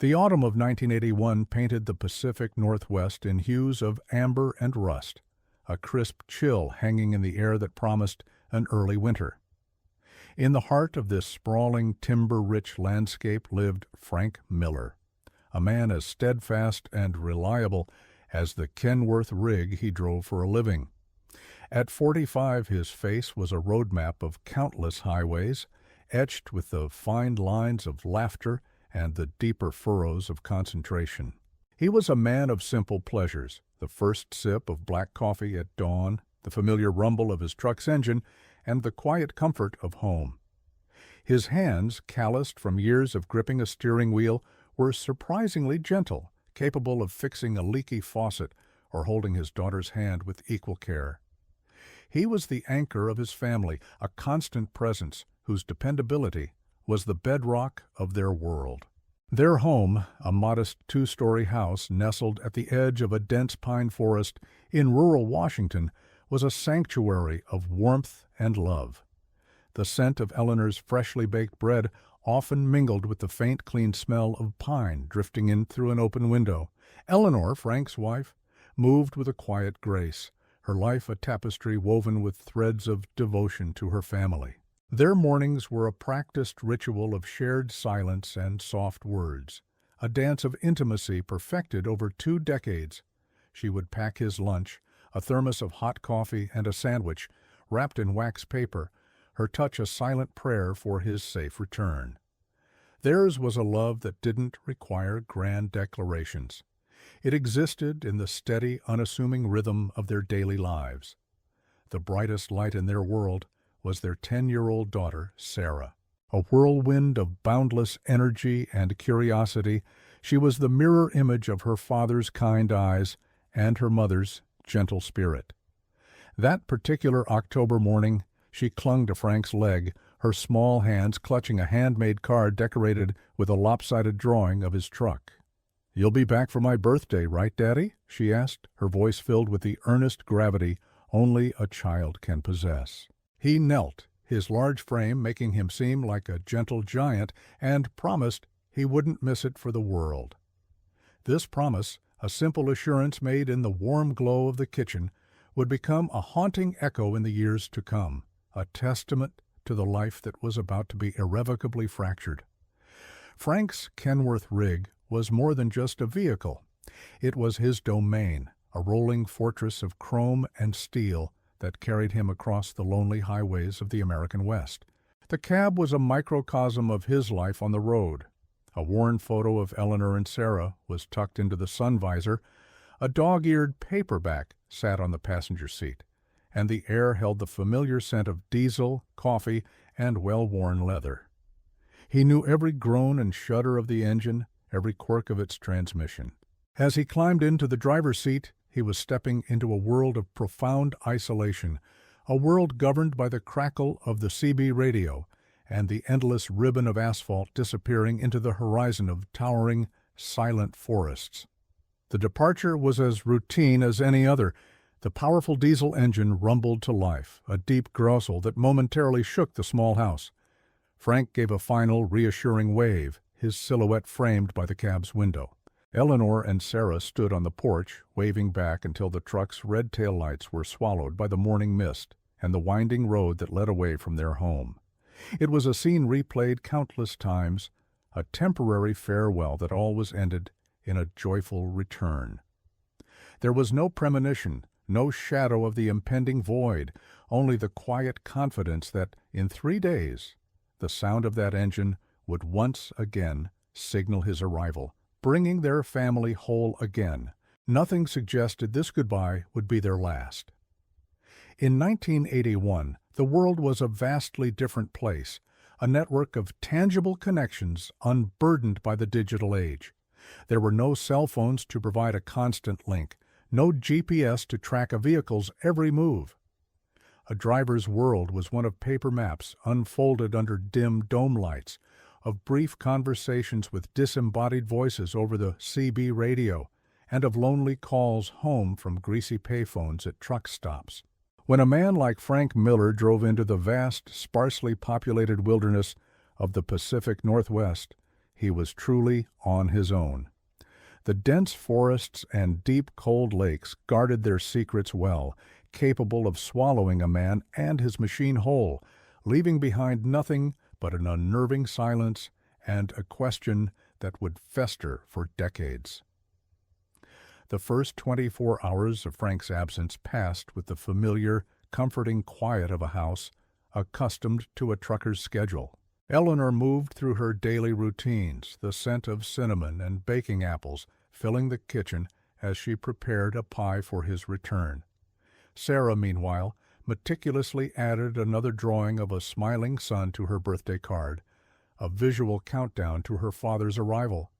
The autumn of 1981 painted the Pacific Northwest in hues of amber and rust, a crisp chill hanging in the air that promised an early winter. In the heart of this sprawling, timber-rich landscape lived Frank Miller, a man as steadfast and reliable as the Kenworth rig he drove for a living. At 45, his face was a roadmap of countless highways, etched with the fine lines of laughter and the deeper furrows of concentration. He was a man of simple pleasures, the first sip of black coffee at dawn, the familiar rumble of his truck's engine, and the quiet comfort of home. His hands, calloused from years of gripping a steering wheel, were surprisingly gentle, capable of fixing a leaky faucet or holding his daughter's hand with equal care. He was the anchor of his family, a constant presence whose dependability was the bedrock of their world. Their home, a modest two-story house nestled at the edge of a dense pine forest in rural Washington, was a sanctuary of warmth and love. The scent of Eleanor's freshly baked bread often mingled with the faint, clean smell of pine drifting in through an open window. Eleanor, Frank's wife, moved with a quiet grace, her life a tapestry woven with threads of devotion to her family. Their mornings were a practiced ritual of shared silence and soft words, a dance of intimacy perfected over 2 decades. She would pack his lunch, a thermos of hot coffee and a sandwich, wrapped in wax paper, her touch a silent prayer for his safe return. Theirs was a love that didn't require grand declarations. It existed in the steady, unassuming rhythm of their daily lives. The brightest light in their world was their 10-year-old daughter, Sarah. A whirlwind of boundless energy and curiosity, she was the mirror image of her father's kind eyes and her mother's gentle spirit. That particular October morning, she clung to Frank's leg, her small hands clutching a handmade card decorated with a lopsided drawing of his truck. "You'll be back for my birthday, right, Daddy?" she asked, her voice filled with the earnest gravity only a child can possess. He knelt, his large frame making him seem like a gentle giant, and promised he wouldn't miss it for the world. This promise, a simple assurance made in the warm glow of the kitchen, would become a haunting echo in the years to come, a testament to the life that was about to be irrevocably fractured. Frank's Kenworth rig was more than just a vehicle. It was his domain, a rolling fortress of chrome and steel that carried him across the lonely highways of the American West. The cab was a microcosm of his life on the road. A worn photo of Eleanor and Sarah was tucked into the sun visor, a dog-eared paperback sat on the passenger seat, and the air held the familiar scent of diesel, coffee, and well-worn leather. He knew every groan and shudder of the engine, every quirk of its transmission. As he climbed into the driver's seat, he was stepping into a world of profound isolation, a world governed by the crackle of the CB radio and the endless ribbon of asphalt disappearing into the horizon of towering, silent forests. The departure was as routine as any other. The powerful diesel engine rumbled to life, a deep growl that momentarily shook the small house. Frank gave a final, reassuring wave, his silhouette framed by the cab's window. Eleanor and Sarah stood on the porch, waving back until the truck's red taillights were swallowed by the morning mist and the winding road that led away from their home. It was a scene replayed countless times, a temporary farewell that always ended in a joyful return. There was no premonition, no shadow of the impending void, only the quiet confidence that, in 3 days, the sound of that engine would once again signal his arrival, bringing their family whole again. Nothing suggested this goodbye would be their last. In 1981, the world was a vastly different place, a network of tangible connections unburdened by the digital age. There were no cell phones to provide a constant link, no GPS to track a vehicle's every move. A driver's world was one of paper maps unfolded under dim dome lights, of brief conversations with disembodied voices over the CB radio, and of lonely calls home from greasy payphones at truck stops. When a man like Frank Miller drove into the vast, sparsely populated wilderness of the Pacific Northwest, he was truly on his own. The dense forests and deep, cold lakes guarded their secrets well, capable of swallowing a man and his machine whole, leaving behind nothing but an unnerving silence and a question that would fester for decades. The first 24 hours of Frank's absence passed with the familiar, comforting quiet of a house accustomed to a trucker's schedule. Eleanor moved through her daily routines, the scent of cinnamon and baking apples filling the kitchen as she prepared a pie for his return. Sarah, meanwhile, meticulously added another drawing of a smiling son to her birthday card, a visual countdown to her father's arrival.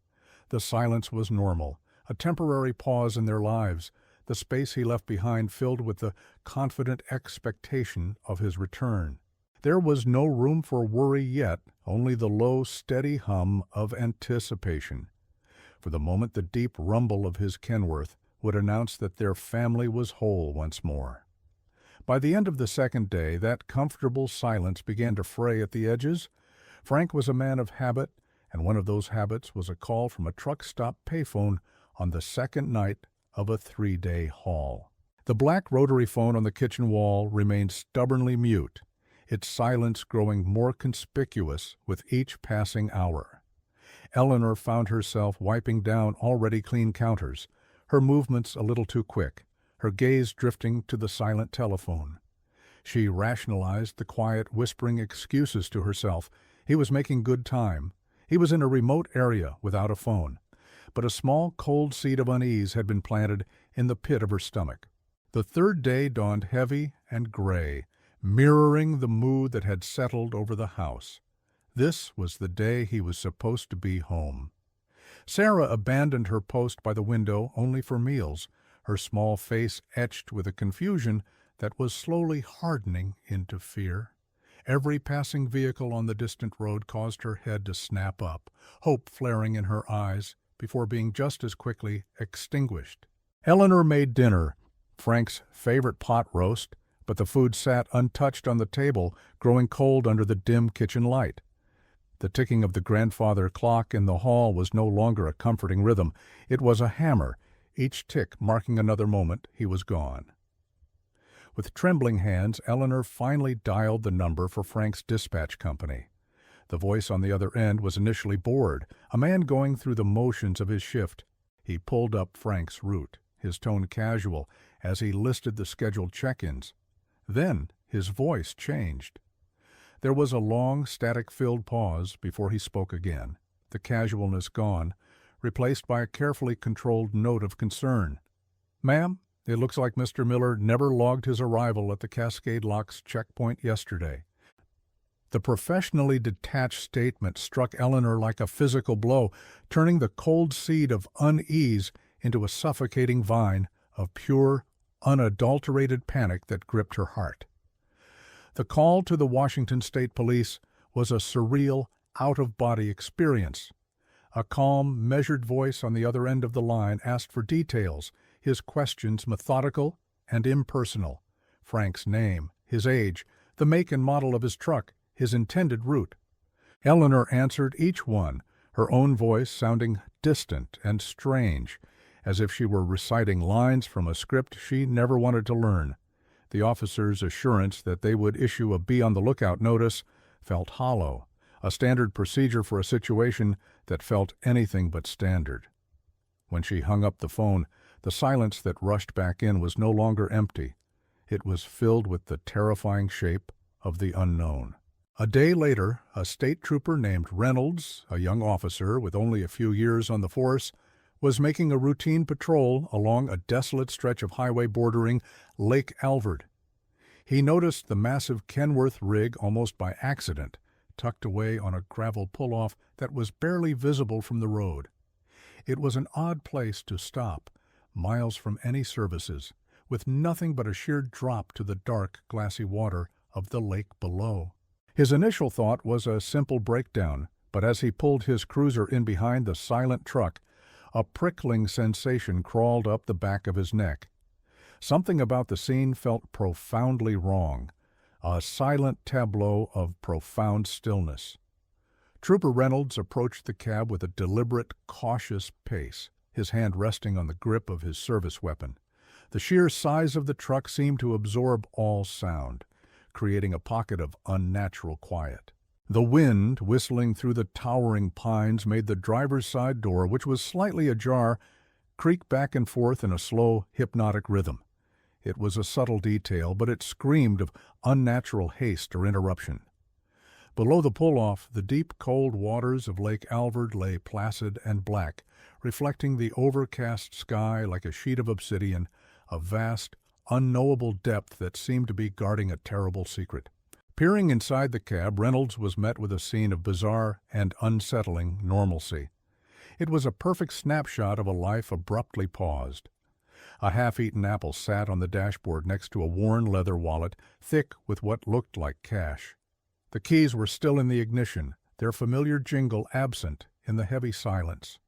The silence was normal, a temporary pause in their lives, the space he left behind filled with the confident expectation of his return. There was no room for worry yet, only the low, steady hum of anticipation. For the moment the deep rumble of his Kenworth would announce that their family was whole once more. By the end of the second day, that comfortable silence began to fray at the edges. Frank was a man of habit, and one of those habits was a call from a truck stop payphone on the second night of a 3-day haul. The black rotary phone on the kitchen wall remained stubbornly mute, its silence growing more conspicuous with each passing hour. Eleanor found herself wiping down already clean counters, her movements a little too quick, her gaze drifting to the silent telephone. She rationalized the quiet, whispering excuses to herself. He was making good time. He was in a remote area without a phone. But a small, cold seed of unease had been planted in the pit of her stomach. The third day dawned heavy and gray, mirroring the mood that had settled over the house. This was the day he was supposed to be home. Sarah abandoned her post by the window only for meals, her small face etched with a confusion that was slowly hardening into fear. Every passing vehicle on the distant road caused her head to snap up, hope flaring in her eyes before being just as quickly extinguished. Eleanor made dinner, Frank's favorite pot roast, but the food sat untouched on the table, growing cold under the dim kitchen light. The ticking of the grandfather clock in the hall was no longer a comforting rhythm. It was a hammer, each tick marking another moment he was gone. With trembling hands, Eleanor finally dialed the number for Frank's dispatch company. The voice on the other end was initially bored, a man going through the motions of his shift. He pulled up Frank's route, his tone casual, as he listed the scheduled check-ins. Then his voice changed. There was a long, static-filled pause before he spoke again, the casualness gone, replaced by a carefully controlled note of concern. "Ma'am, it looks like Mr. Miller never logged his arrival at the Cascade Locks checkpoint yesterday." The professionally detached statement struck Eleanor like a physical blow, turning the cold seed of unease into a suffocating vine of pure, unadulterated panic that gripped her heart. The call to the Washington State Police was a surreal, out-of-body experience. A calm, measured voice on the other end of the line asked for details, his questions methodical and impersonal. Frank's name, his age, the make and model of his truck, his intended route. Eleanor answered each one, her own voice sounding distant and strange, as if she were reciting lines from a script she never wanted to learn. The officer's assurance that they would issue a be-on-the-lookout notice felt hollow, a standard procedure for a situation that felt anything but standard. When she hung up the phone, the silence that rushed back in was no longer empty. It was filled with the terrifying shape of the unknown. A day later, a state trooper named Reynolds, a young officer with only a few years on the force, was making a routine patrol along a desolate stretch of highway bordering Lake Alvord. He noticed the massive Kenworth rig almost by accident, tucked away on a gravel pull-off that was barely visible from the road. It was an odd place to stop, miles from any services, with nothing but a sheer drop to the dark, glassy water of the lake below. His initial thought was a simple breakdown, but as he pulled his cruiser in behind the silent truck, a prickling sensation crawled up the back of his neck. Something about the scene felt profoundly wrong, a silent tableau of profound stillness. Trooper Reynolds approached the cab with a deliberate, cautious pace, his hand resting on the grip of his service weapon. The sheer size of the truck seemed to absorb all sound, creating a pocket of unnatural quiet. The wind, whistling through the towering pines, made the driver's side door, which was slightly ajar, creak back and forth in a slow, hypnotic rhythm. It was a subtle detail, but it screamed of unnatural haste or interruption. Below the pull-off, the deep, cold waters of Lake Alvord lay placid and black, reflecting the overcast sky like a sheet of obsidian, a vast, unknowable depth that seemed to be guarding a terrible secret. Peering inside the cab, Reynolds was met with a scene of bizarre and unsettling normalcy. It was a perfect snapshot of a life abruptly paused. A half-eaten apple sat on the dashboard next to a worn leather wallet, thick with what looked like cash. The keys were still in the ignition, their familiar jingle absent in the heavy silence.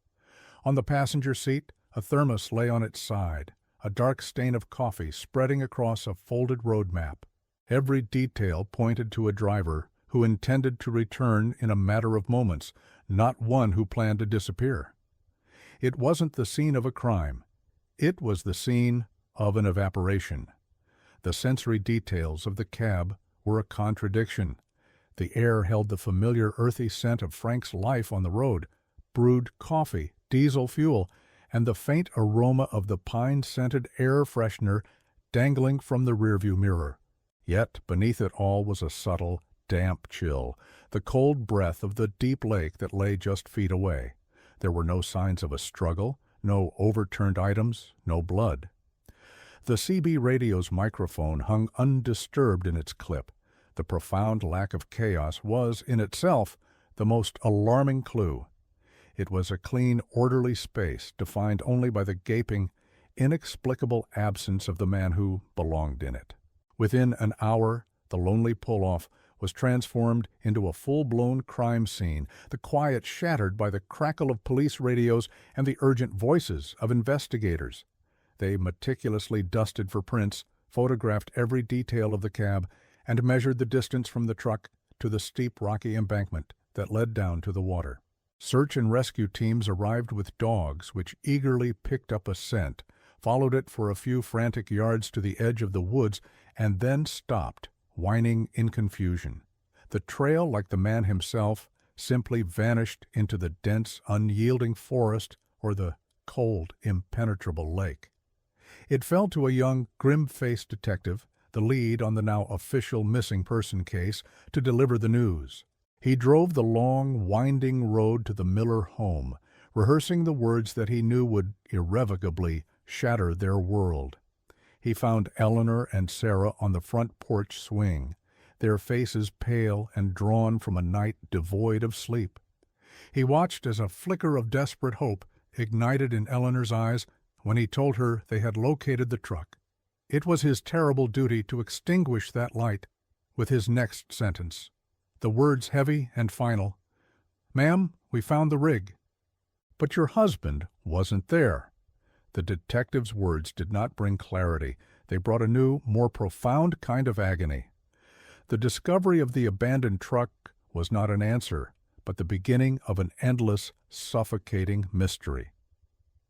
On the passenger seat, a thermos lay on its side, a dark stain of coffee spreading across a folded road map. Every detail pointed to a driver who intended to return in a matter of moments, not one who planned to disappear. It wasn't the scene of a crime. It was the scene of an evaporation. The sensory details of the cab were a contradiction. The air held the familiar earthy scent of Frank's life on the road, brewed coffee, diesel fuel, and the faint aroma of the pine-scented air freshener dangling from the rearview mirror. Yet beneath it all was a subtle, damp chill, the cold breath of the deep lake that lay just feet away. There were no signs of a struggle, no overturned items, no blood. The CB radio's microphone hung undisturbed in its clip. The profound lack of chaos was, in itself, the most alarming clue. It was a clean, orderly space, defined only by the gaping, inexplicable absence of the man who belonged in it. Within an hour, the lonely pull-off was transformed into a full-blown crime scene, the quiet shattered by the crackle of police radios and the urgent voices of investigators. They meticulously dusted for prints, photographed every detail of the cab, and measured the distance from the truck to the steep rocky embankment that led down to the water. Search and rescue teams arrived with dogs which eagerly picked up a scent, followed it for a few frantic yards to the edge of the woods, and then stopped, whining in confusion. The trail, like the man himself, simply vanished into the dense, unyielding forest or the cold, impenetrable lake. It fell to a young, grim-faced detective, the lead on the now official missing person case, to deliver the news. He drove the long, winding road to the Miller home, rehearsing the words that he knew would irrevocably shatter their world. He found Eleanor and Sarah on the front porch swing, their faces pale and drawn from a night devoid of sleep. He watched as a flicker of desperate hope ignited in Eleanor's eyes when he told her they had located the truck. It was his terrible duty to extinguish that light with his next sentence. The words heavy and final. "Ma'am, we found the rig." "But your husband wasn't there." The detective's words did not bring clarity. They brought a new, more profound kind of agony. The discovery of the abandoned truck was not an answer, but the beginning of an endless, suffocating mystery.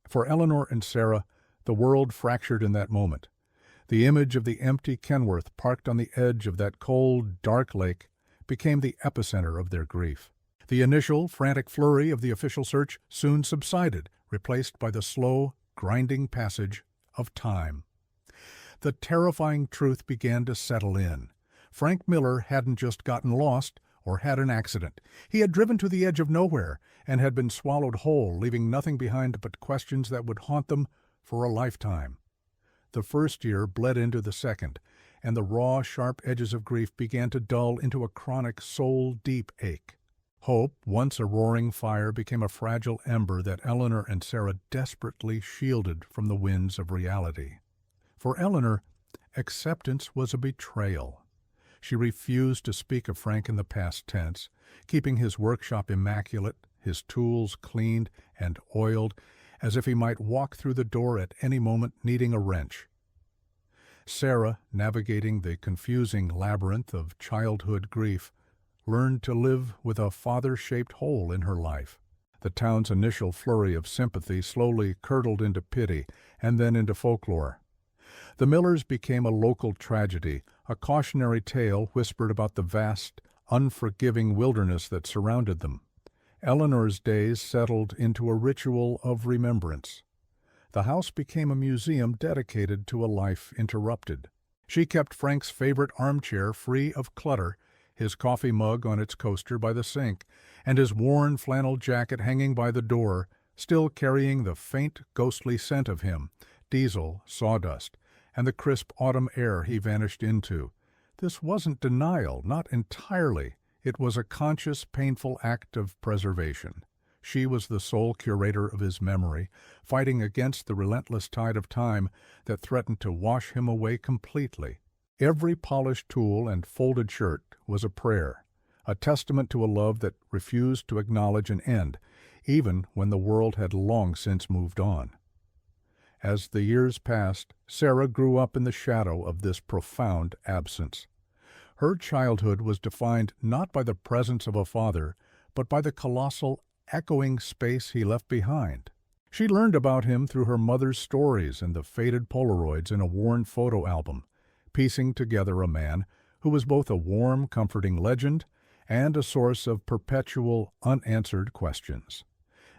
For Eleanor and Sarah, the world fractured in that moment. The image of the empty Kenworth parked on the edge of that cold, dark lake became the epicenter of their grief. The initial, frantic flurry of the official search soon subsided, replaced by the slow, grinding passage of time. The terrifying truth began to settle in. Frank Miller hadn't just gotten lost or had an accident. He had driven to the edge of nowhere and had been swallowed whole, leaving nothing behind but questions that would haunt them for a lifetime. The first year bled into the second, and the raw, sharp edges of grief began to dull into a chronic, soul-deep ache. Hope, once a roaring fire, became a fragile ember that Eleanor and Sarah desperately shielded from the winds of reality. For Eleanor, acceptance was a betrayal. She refused to speak of Frank in the past tense, keeping his workshop immaculate, his tools cleaned and oiled, as if he might walk through the door at any moment needing a wrench. Sarah, navigating the confusing labyrinth of childhood grief, learned to live with a father-shaped hole in her life. The town's initial flurry of sympathy slowly curdled into pity and then into folklore. The Millers became a local tragedy, a cautionary tale whispered about the vast, unforgiving wilderness that surrounded them. Eleanor's days settled into a ritual of remembrance. The house became a museum dedicated to a life interrupted. She kept Frank's favorite armchair free of clutter, his coffee mug on its coaster by the sink, and his worn flannel jacket hanging by the door, still carrying the faint, ghostly scent of him, diesel, sawdust, and the crisp autumn air he vanished into. This wasn't denial, not entirely. It was a conscious, painful act of preservation. She was the sole curator of his memory, fighting against the relentless tide of time that threatened to wash him away completely. Every polished tool and folded shirt was a prayer, a testament to a love that refused to acknowledge an end, even when the world had long since moved on. As the years passed, Sarah grew up in the shadow of this profound absence. Her childhood was defined not by the presence of a father, but by the colossal, echoing space he left behind. She learned about him through her mother's stories and the faded Polaroids in a worn photo album, piecing together a man who was both a warm, comforting legend and a source of perpetual, unanswered questions.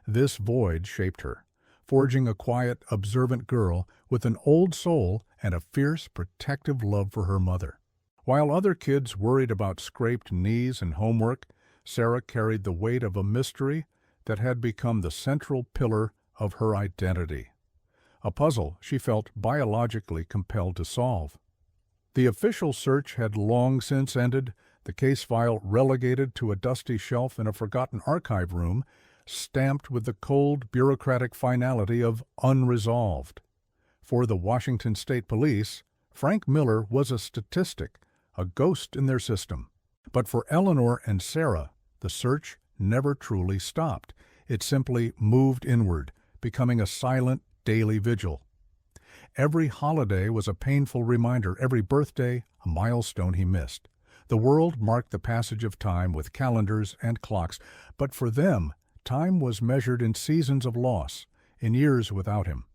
This void shaped her, forging a quiet, observant girl with an old soul and a fierce, protective love for her mother. While other kids worried about scraped knees and homework, Sarah carried the weight of a mystery that had become the central pillar of her identity, a puzzle she felt biologically compelled to solve. The official search had long since ended, the case file relegated to a dusty shelf in a forgotten archive room, stamped with the cold, bureaucratic finality of unresolved. For the Washington State Police, Frank Miller was a statistic, a ghost in their system. But for Eleanor and Sarah, the search never truly stopped. It simply moved inward, becoming a silent, daily vigil. Every holiday was a painful reminder, every birthday a milestone he missed. The world marked the passage of time with calendars and clocks, but for them, time was measured in seasons of loss, in years without him.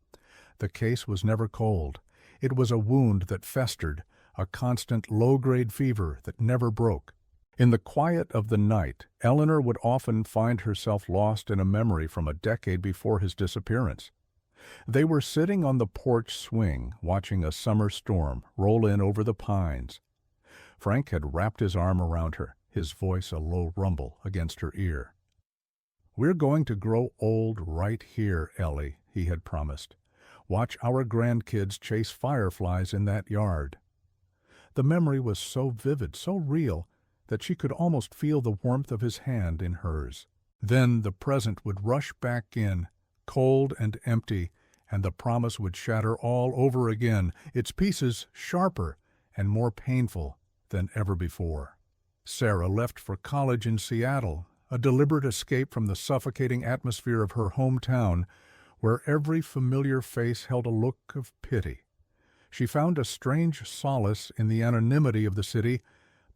The case was never cold. It was a wound that festered, a constant low-grade fever that never broke. In the quiet of the night, Eleanor would often find herself lost in a memory from a decade before his disappearance. They were sitting on the porch swing, watching a summer storm roll in over the pines. Frank had wrapped his arm around her, his voice a low rumble against her ear. "We're going to grow old right here, Ellie," he had promised. "Watch our grandkids chase fireflies in that yard." The memory was so vivid, so real, that she could almost feel the warmth of his hand in hers. Then the present would rush back in, cold and empty, and the promise would shatter all over again, its pieces sharper and more painful than ever before. Sarah left for college in Seattle, a deliberate escape from the suffocating atmosphere of her hometown, where every familiar face held a look of pity. She found a strange solace in the anonymity of the city,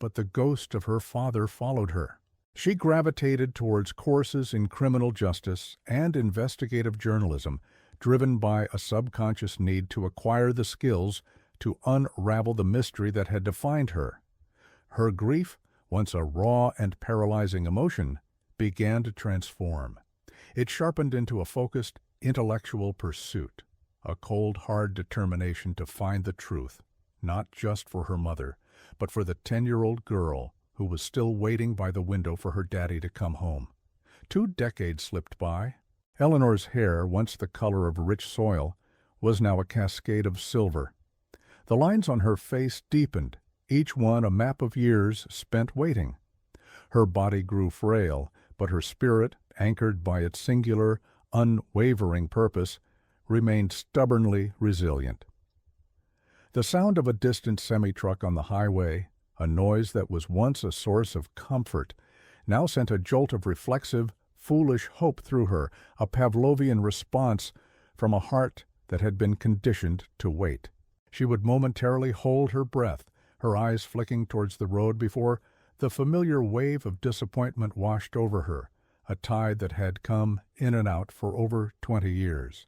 but the ghost of her father followed her. She gravitated towards courses in criminal justice and investigative journalism, driven by a subconscious need to acquire the skills to unravel the mystery that had defined her. Her grief, once a raw and paralyzing emotion, began to transform. It sharpened into a focused, intellectual pursuit, a cold, hard determination to find the truth, not just for her mother, but for the 10-year-old girl who was still waiting by the window for her daddy to come home. 2 decades slipped by. Eleanor's hair, once the color of rich soil, was now a cascade of silver. The lines on her face deepened, each one a map of years spent waiting. Her body grew frail, but her spirit, anchored by its singular, unwavering purpose, remained stubbornly resilient. The sound of a distant semi-truck on the highway, a noise that was once a source of comfort, now sent a jolt of reflexive, foolish hope through her, a Pavlovian response from a heart that had been conditioned to wait. She would momentarily hold her breath, her eyes flicking towards the road before The familiar wave of disappointment washed over her, a tide that had come in and out for over 20 years.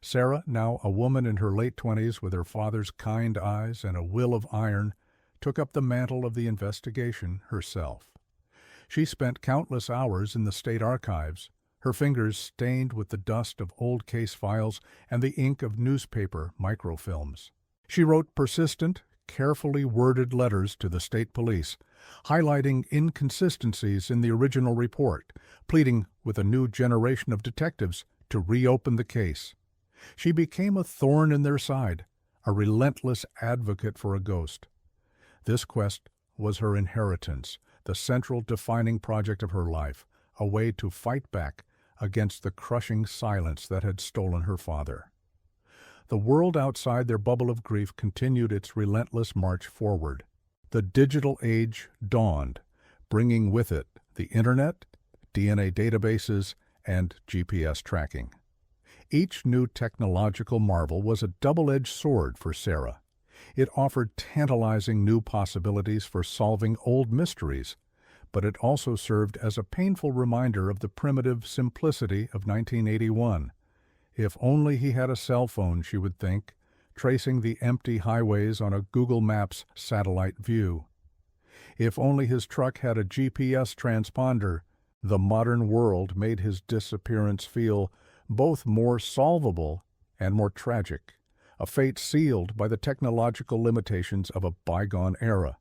Sarah, now a woman in her late 20s with her father's kind eyes and a will of iron, took up the mantle of the investigation herself. She spent countless hours in the state archives, her fingers stained with the dust of old case files and the ink of newspaper microfilms. She wrote persistent, carefully worded letters to the state police, highlighting inconsistencies in the original report, pleading with a new generation of detectives to reopen the case. She became a thorn in their side, a relentless advocate for a ghost. This quest was her inheritance, the central defining project of her life, a way to fight back against the crushing silence that had stolen her father. The world outside their bubble of grief continued its relentless march forward. The digital age dawned, bringing with it the Internet, DNA databases, and GPS tracking. Each new technological marvel was a double-edged sword for Sarah. It offered tantalizing new possibilities for solving old mysteries, but it also served as a painful reminder of the primitive simplicity of 1981. If only he had a cell phone, she would think, tracing the empty highways on a Google Maps satellite view. If only his truck had a GPS transponder, the modern world made his disappearance feel both more solvable and more tragic, a fate sealed by the technological limitations of a bygone era.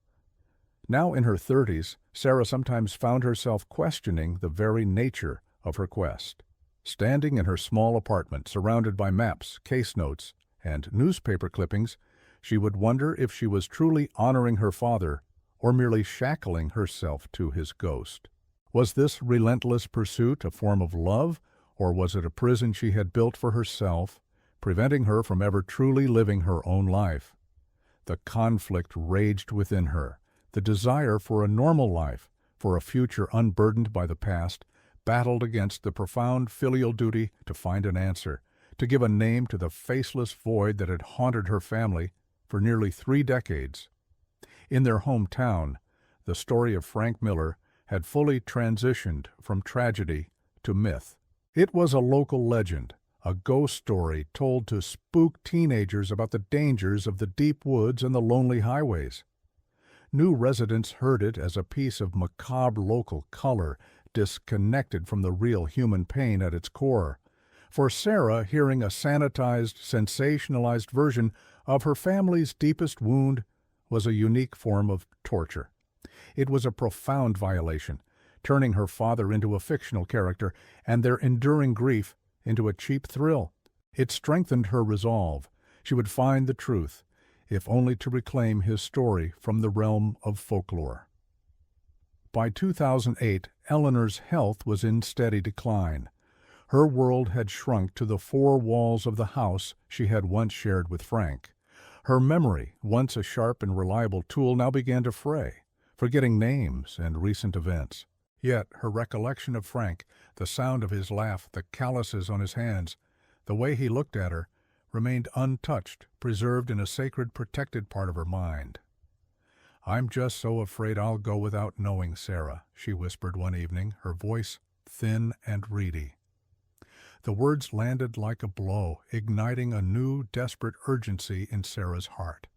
Now in her 30s, Sarah sometimes found herself questioning the very nature of her quest. Standing in her small apartment, surrounded by maps, case notes, and newspaper clippings, she would wonder if she was truly honoring her father or merely shackling herself to his ghost. Was this relentless pursuit a form of love, or was it a prison she had built for herself, preventing her from ever truly living her own life? The conflict raged within her. The desire for a normal life, for a future unburdened by the past, battled against the profound filial duty to find an answer, to give a name to the faceless void that had haunted her family for nearly 3 decades. In their hometown, the story of Frank Miller had fully transitioned from tragedy to myth. It was a local legend, a ghost story told to spook teenagers about the dangers of the deep woods and the lonely highways. New residents heard it as a piece of macabre local color, disconnected from the real human pain at its core. For Sarah, hearing a sanitized, sensationalized version of her family's deepest wound was a unique form of torture. It was a profound violation, turning her father into a fictional character and their enduring grief into a cheap thrill. It strengthened her resolve. She would find the truth, if only to reclaim his story from the realm of folklore. By 2008, Eleanor's health was in steady decline. Her world had shrunk to the 4 walls of the house she had once shared with Frank. Her memory, once a sharp and reliable tool, now began to fray, forgetting names and recent events. Yet her recollection of Frank, the sound of his laugh, the calluses on his hands, the way he looked at her, remained untouched, preserved in a sacred, protected part of her mind. "I'm just so afraid I'll go without knowing, Sarah," she whispered one evening, her voice thin and reedy. The words landed like a blow, igniting a new, desperate urgency in Sarah's heart.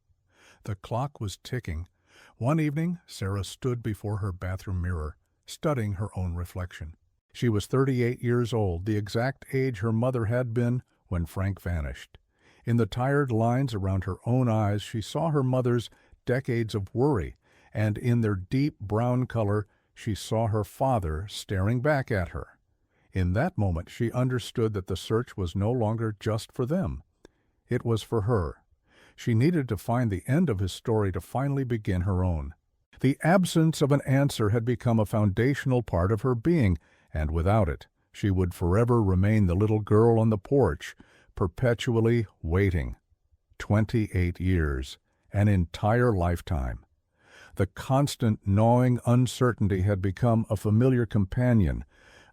The clock was ticking. One evening, Sarah stood before her bathroom mirror, studying her own reflection. She was 38 years old, the exact age her mother had been when Frank vanished. In the tired lines around her own eyes, she saw her mother's decades of worry, and in their deep brown color, she saw her father staring back at her. In that moment, she understood that the search was no longer just for them. It was for her. She needed to find the end of his story to finally begin her own. The absence of an answer had become a foundational part of her being, and without it, she would forever remain the little girl on the porch, perpetually waiting. 28 years, an entire lifetime. The constant gnawing uncertainty had become a familiar companion,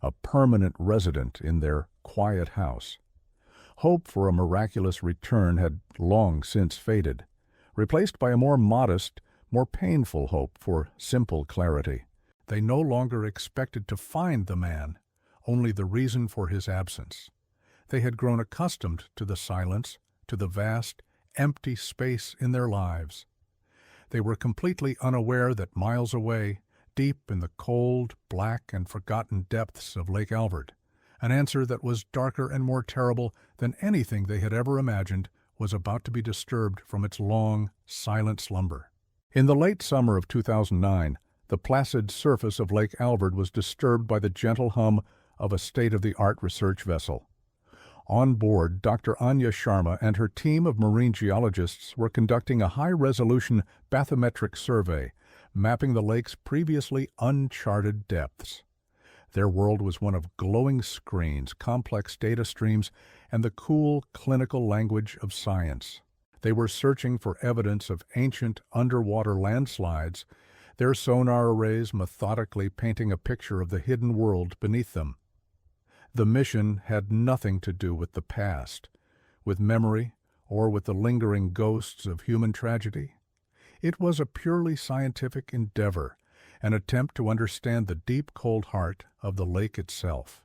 a permanent resident in their quiet house. Hope for a miraculous return had long since faded, replaced by a more modest, more painful hope for simple clarity. They no longer expected to find the man, only the reason for his absence. They had grown accustomed to the silence, to the vast, empty space in their lives. They were completely unaware that miles away, deep in the cold, black, and forgotten depths of Lake Alvord, an answer that was darker and more terrible than anything they had ever imagined was about to be disturbed from its long, silent slumber. In the late summer of 2009, the placid surface of Lake Alvord was disturbed by the gentle hum of a state-of-the-art research vessel. On board, Dr. Anya Sharma and her team of marine geologists were conducting a high-resolution bathymetric survey, mapping the lake's previously uncharted depths. Their world was one of glowing screens, complex data streams, and the cool, clinical language of science. They were searching for evidence of ancient underwater landslides, their sonar arrays methodically painting a picture of the hidden world beneath them. The mission had nothing to do with the past, with memory, or with the lingering ghosts of human tragedy. It was a purely scientific endeavor, an attempt to understand the deep, cold heart of the lake itself.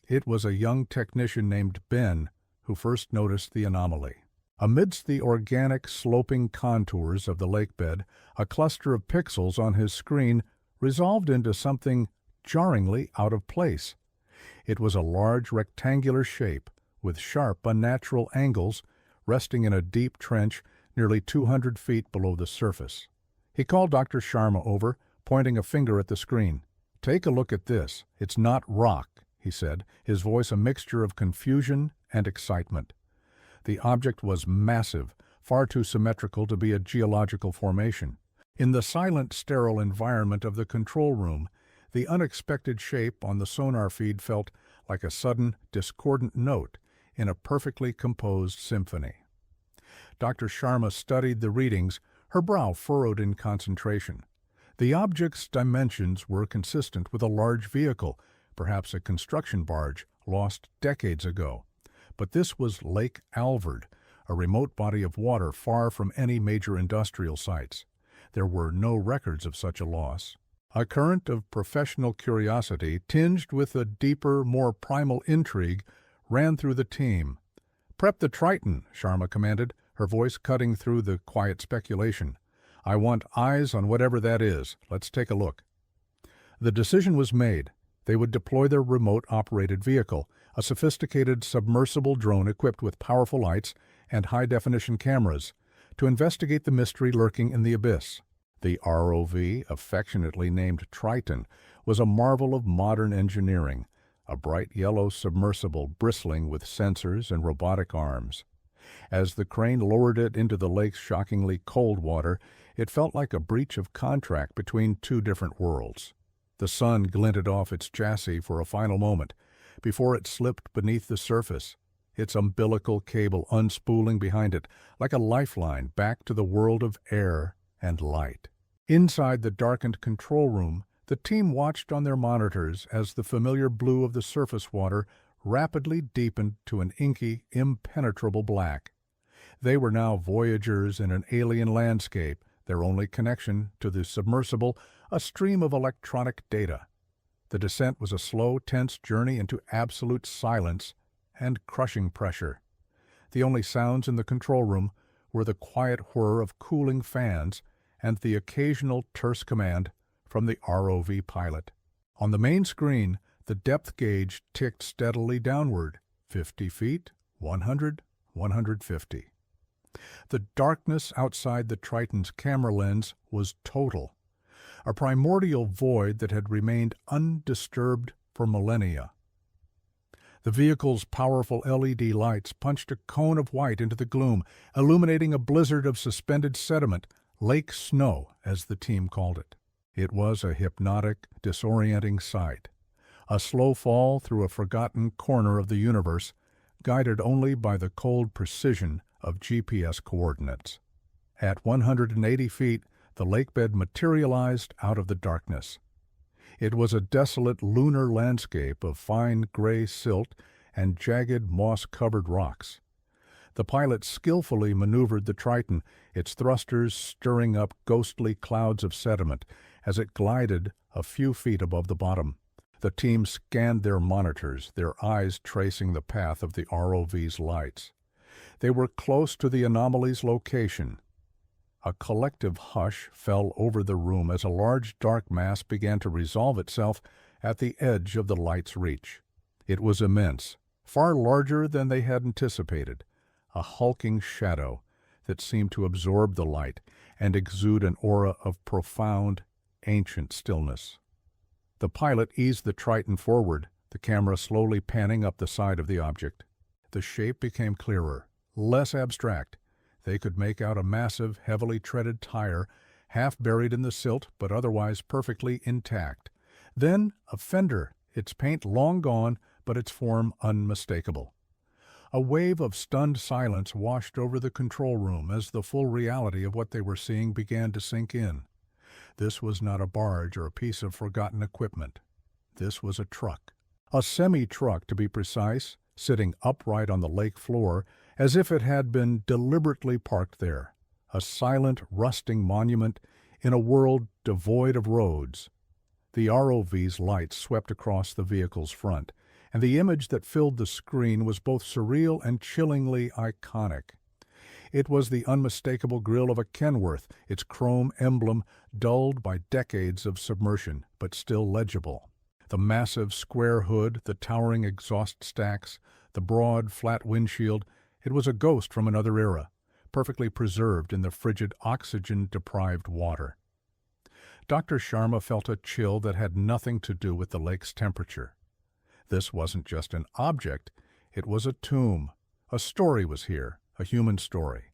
It was a young technician named Ben who first noticed the anomaly. Amidst the organic, sloping contours of the lakebed, a cluster of pixels on his screen resolved into something jarringly out of place. It was a large rectangular shape, with sharp, unnatural angles, resting in a deep trench nearly 200 feet below the surface. He called Dr. Sharma over, pointing a finger at the screen. "Take a look at this. It's not rock," he said, his voice a mixture of confusion and excitement. The object was massive, far too symmetrical to be a geological formation. In the silent, sterile environment of the control room, the unexpected shape on the sonar feed felt like a sudden, discordant note in a perfectly composed symphony. Dr. Sharma studied the readings, her brow furrowed in concentration. The object's dimensions were consistent with a large vehicle, perhaps a construction barge, lost decades ago. But this was Lake Alvord, a remote body of water far from any major industrial sites. There were no records of such a loss. A current of professional curiosity, tinged with a deeper, more primal intrigue, ran through the team. "Prep the Triton," Sharma commanded, her voice cutting through the quiet speculation. "I want eyes on whatever that is. Let's take a look." The decision was made. They would deploy their remote-operated vehicle, a sophisticated submersible drone equipped with powerful lights and high-definition cameras, to investigate the mystery lurking in the abyss. The ROV, affectionately named Triton, was a marvel of modern engineering, a bright yellow submersible bristling with sensors and robotic arms. As the crane lowered it into the lake's shockingly cold water, it felt like a breach of contract between two different worlds. The sun glinted off its chassis for a final moment, before it slipped beneath the surface, its umbilical cable unspooling behind it like a lifeline back to the world of air and light. Inside the darkened control room, the team watched on their monitors as the familiar blue of the surface water rapidly deepened to an inky, impenetrable black. They were now voyagers in an alien landscape, their only connection to the submersible a stream of electronic data. The descent was a slow, tense journey into absolute silence and crushing pressure. The only sounds in the control room were the quiet whir of cooling fans and the occasional terse command from the ROV pilot. On the main screen, the depth gauge ticked steadily downward, 50 feet, 100, 150. The darkness outside the Triton's camera lens was total, a primordial void that had remained undisturbed for millennia. The vehicle's powerful LED lights punched a cone of white into the gloom, illuminating a blizzard of suspended sediment, Lake Snow, as the team called it. It was a hypnotic, disorienting sight, a slow fall through a forgotten corner of the universe, guided only by the cold precision of GPS coordinates. At 180 feet, the lakebed materialized out of the darkness. It was a desolate lunar landscape of fine gray silt and jagged moss-covered rocks. The pilot skillfully maneuvered the Triton, its thrusters stirring up ghostly clouds of sediment as it glided a few feet above the bottom. The team scanned their monitors, their eyes tracing the path of the ROV's lights. They were close to the anomaly's location. A collective hush fell over the room as a large dark mass began to resolve itself at the edge of the light's reach. It was immense, far larger than they had anticipated, a hulking shadow that seemed to absorb the light and exude an aura of profound, ancient stillness. The pilot eased the Triton forward, the camera slowly panning up the side of the object. The shape became clearer, less abstract. They could make out a massive, heavily treaded tire, half buried in the silt but otherwise perfectly intact. Then a fender, its paint long gone but its form unmistakable. A wave of stunned silence washed over the control room as the full reality of what they were seeing began to sink in. This was not a barge or a piece of forgotten equipment. This was a truck. A semi-truck, to be precise, sitting upright on the lake floor as if it had been deliberately parked there. A silent, rusting monument in a world devoid of roads. The ROV's lights swept across the vehicle's front, and the image that filled the screen was both surreal and chillingly iconic. It was the unmistakable grille of a Kenworth, its chrome emblem dulled by decades of submersion, but still legible. The massive square hood, the towering exhaust stacks, the broad, flat windshield, it was a ghost from another era, perfectly preserved in the frigid, oxygen-deprived water. Dr. Sharma felt a chill that had nothing to do with the lake's temperature. This wasn't just an object, it was a tomb. A story was here, a human story,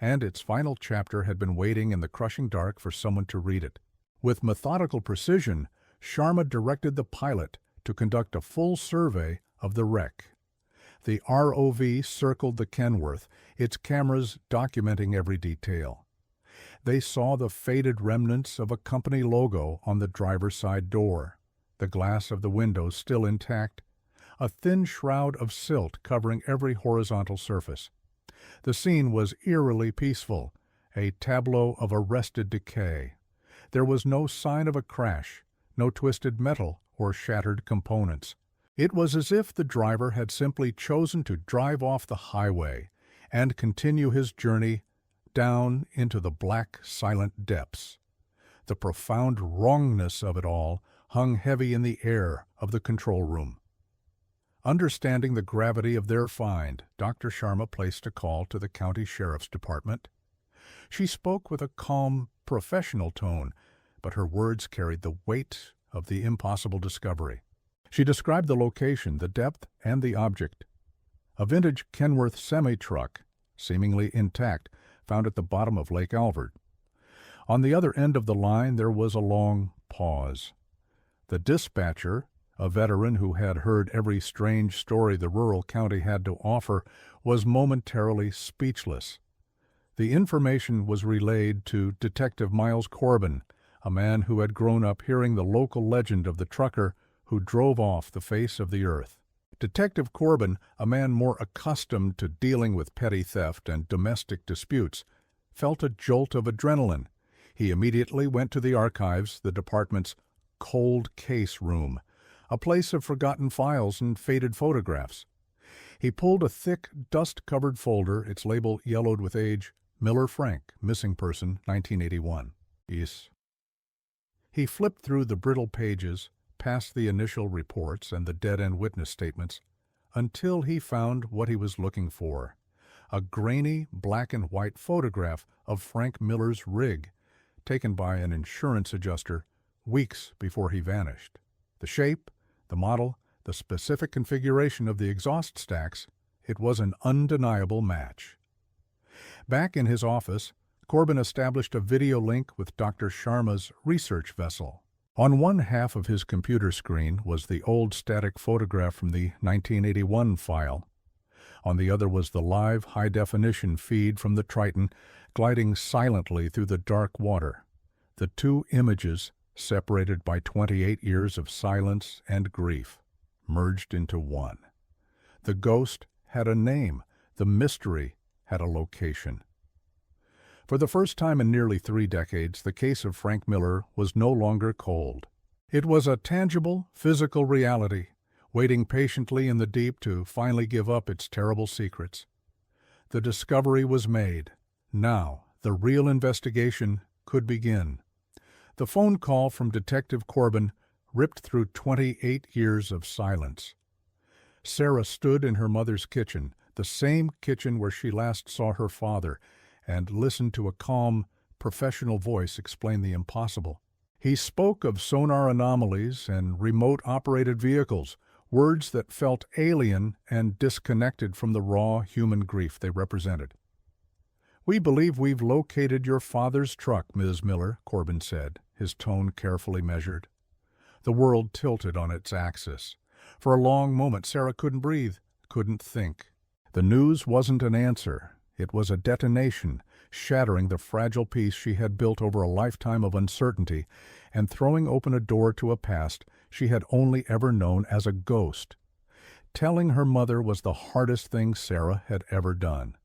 and its final chapter had been waiting in the crushing dark for someone to read it. With methodical precision, Sharma directed the pilot to conduct a full survey of the wreck. The ROV circled the Kenworth, its cameras documenting every detail. They saw the faded remnants of a company logo on the driver's side door, the glass of the windows still intact, a thin shroud of silt covering every horizontal surface. The scene was eerily peaceful, a tableau of arrested decay. There was no sign of a crash, no twisted metal or shattered components. It was as if the driver had simply chosen to drive off the highway and continue his journey down into the black, silent depths. The profound wrongness of it all hung heavy in the air of the control room. Understanding the gravity of their find, Dr. Sharma placed a call to the county sheriff's department. She spoke with a calm, professional tone, but her words carried the weight of the impossible discovery. She described the location, the depth, and the object. A vintage Kenworth semi-truck, seemingly intact, found at the bottom of Lake Alvord. On the other end of the line there was a long pause. The dispatcher, a veteran who had heard every strange story the rural county had to offer, was momentarily speechless. The information was relayed to Detective Miles Corbin, a man who had grown up hearing the local legend of the trucker who drove off the face of the earth. Detective Corbin, a man more accustomed to dealing with petty theft and domestic disputes, felt a jolt of adrenaline. He immediately went to the archives, the department's cold case room, a place of forgotten files and faded photographs. He pulled a thick, dust-covered folder, its label yellowed with age, Miller Frank, missing person, 1981. Yes. He flipped through the brittle pages, past the initial reports and the dead-end witness statements, until he found what he was looking for, a grainy black-and-white photograph of Frank Miller's rig, taken by an insurance adjuster weeks before he vanished. The shape, the model, the specific configuration of the exhaust stacks, it was an undeniable match. Back in his office, Corbin established a video link with Dr. Sharma's research vessel. On one half of his computer screen was the old static photograph from the 1981 file. On the other was the live high-definition feed from the Triton gliding silently through the dark water. The two images, separated by 28 years of silence and grief, merged into one. The ghost had a name, the mystery had a location. For the first time in nearly 3 decades, the case of Frank Miller was no longer cold. It was a tangible, physical reality, waiting patiently in the deep to finally give up its terrible secrets. The discovery was made. Now, the real investigation could begin. The phone call from Detective Corbin ripped through 28 years of silence. Sarah stood in her mother's kitchen, the same kitchen where she last saw her father, and listened to a calm, professional voice explain the impossible. He spoke of sonar anomalies and remote-operated vehicles, words that felt alien and disconnected from the raw human grief they represented. "We believe we've located your father's truck, Ms. Miller," Corbin said, his tone carefully measured. The world tilted on its axis. For a long moment, Sarah couldn't breathe, couldn't think. The news wasn't an answer. It was a detonation, shattering the fragile peace she had built over a lifetime of uncertainty and throwing open a door to a past she had only ever known as a ghost. Telling her mother was the hardest thing Sarah had ever done.